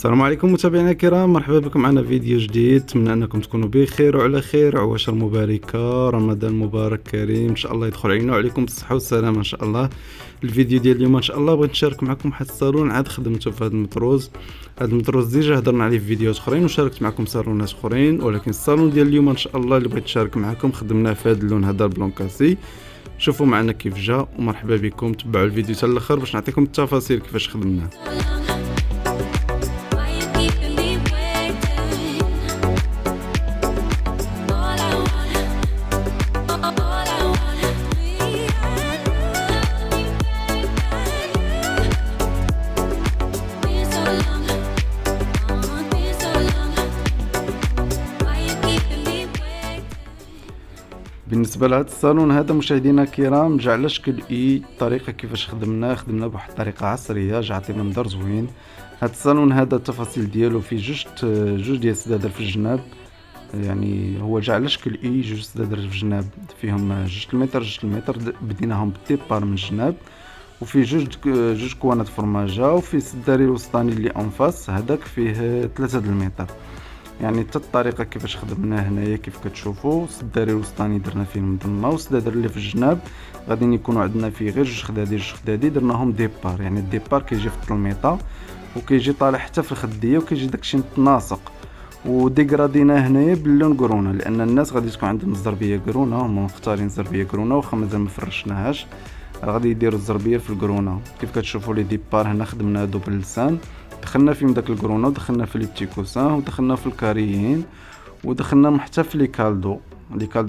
السلام عليكم متابعينا الكرام، مرحبا بكم معنا فيديو جديد. اتمنى انكم تكونوا بخير وعلى خير، عواشر مباركه، رمضان مبارك كريم ان شاء الله يدخل علينا وعليكم بالصحه والسلامه ان شاء الله. الفيديو ديال اليوم ان شاء الله بغيت نشارك معكم واحد الصالون عاد خدمته في هذا المطروز. هذا المطروز ديجا هضرنا عليه في فيديوهات اخرين وشاركت معكم صالونات اخرين، ولكن الصالون ديال اليوم ان شاء الله اللي بغيت نشارك معكم خدمناه في هذا اللون هذا البلونكاسي. شوفوا معنا كيف جا ومرحبا بكم، تبعوا الفيديو حتى الاخر باش نعطيكم التفاصيل كيفاش خدمناه. بالنسبه لهذا الصالون هذا مشاهدينا الكرام جا على شكل الطريقه كيفاش خدمناه بواحد الطريقه عصريه، جا عطينا منظر زوين. هذا الصالون هذا التفاصيل ديالو فيه جوج ديال السدادر في الجناب، يعني هو جا على شكل جوج سدادر في الجناب فيهم 2 المتر بديناهم بالديبار من الجناب، وفيه جوج كوانات فرماجه، وفيه السداري الوسطاني اللي انفاس هذاك فيه 3 المتر. يعني حتى الطريقه كيفاش خدمناه هنايا كيف كتشوفوا، السداري الوسطاني درنا فيه مضمه، والسدادر اللي في الجناب غادي يكونوا عندنا فيه غير جوج خدادي درناهم ديبار. يعني الديبار كيجي في الطلميطه وكيجي طالع حتى في الخديه وكيجي داكشي متناسق، وديغرادينا هنايا باللون كرونا لان الناس غادي تكون عندهم الزربيه كرونا، هما مختارين الزربيه كرونا واخا مازال ما فرشناهاش، غادي يديروا الزربيه في الكرونا. كيف كتشوفوا لي ديبار هنا خدمنا دوبل لسان، دخلنا فيهم داك الكرونا ودخلنا في لي بتي كوسان ودخلنا في الكاريين ودخلنا حتى في لي كالدو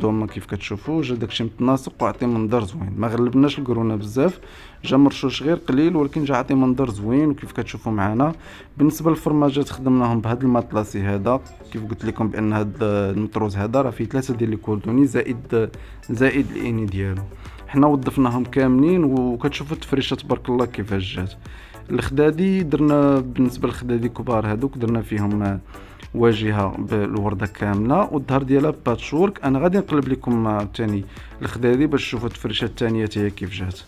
هما كيف كتشوفوا جا داكشي متناسق وعطي منظر زوين. ما غلبناش الكرونا بزاف، جا مرشوش غير قليل ولكن جا عطي منظر زوين. وكيف كتشوفوا معنا بالنسبه للفرماجات خدمناهم بهذا المطلاسي هذا، كيف قلت لكم بان هذا المطروز هذا راه فيه 3 ديال لي كوردوني زائد الاني ديالو، حنا وظفناهم كاملين. وكتشوفوا التفريشه تبارك الله كيفاش جات. الخدادي درنا بالنسبه للخدادي كبار هذوك درنا فيهم واجهه بالورده كامله والظهر ديالها باتشورك. انا غادي نقلب لكم ثاني الخدادي باش تشوفوا التفريشه الثانيه هي كيف جات.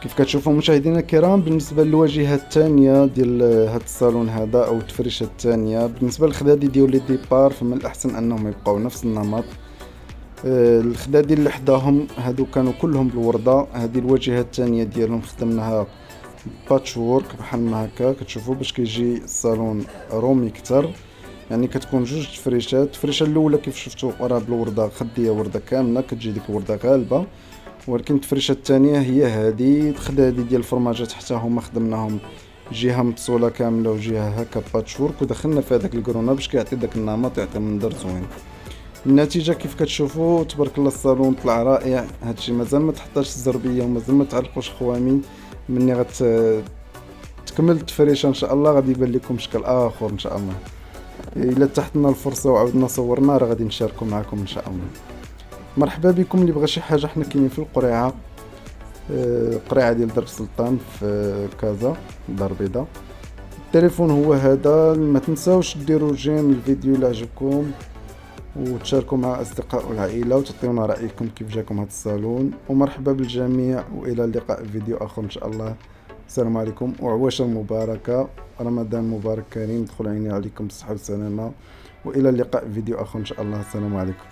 كيف كتشوفوا مشاهدينا الكرام بالنسبه للواجهه الثانيه ديال هذا الصالون هذا او التفريشه الثانيه بالنسبه للخدادي ديال لي ديبار، فمن الاحسن انهم يبقاو نفس النمط. الخدادي اللي حداهم هادو كانوا كلهم بالورده، هذه الواجهه الثانيه ديالهم خدمناها باتشورك بحال ما هكا كتشوفوا باش كيجي الصالون رومي كتر. يعني كتكون جوج تفريشات، التفريشه الاولى كيف شفتوا راه بالورده خديه ورده كامله كتجي ديك الورده غالبه، ولكن التفريشه الثانيه هي هذه. الخدادي ديال الفرماجات حتى هما خدمناهم جهه متصوله كامله وجهه هكا باتشورك، ودخلنا في هذاك الكرونا باش كيعطي داك النمط يعطي منظر زوين. النتيجه كيف كتشوفوا تبارك الله الصالون طلع رائع. هادشي مازال ما تحطاش الزربيه ومازال ما تعلقوش خوامين، مني تكمل التفريشه ان شاء الله غادي يبان لكم شكل اخر ان شاء الله. الا تحتنا الفرصه وعاودنا صورنا راه غادي نشاركو معكم ان شاء الله. مرحبا بكم. اللي بغى شي حاجه حنا كاينين في القريعه، قريعه ديال درب سلطان في كازا دار بيضاء. التليفون هو هذا. ما تنساوش ديروا جيم الفيديو اللي عجبكم وتشاركوا مع اصدقاء والعائله وتعطيونا رايكم كيف جاكم هذا الصالون. ومرحبا بالجميع والى اللقاء في فيديو اخر ان شاء الله. السلام عليكم وعواشر مباركه، رمضان مبارك كريم، دخل عيني عليكم بالصحه والسلامه، والى اللقاء في فيديو اخر ان شاء الله. السلام عليكم.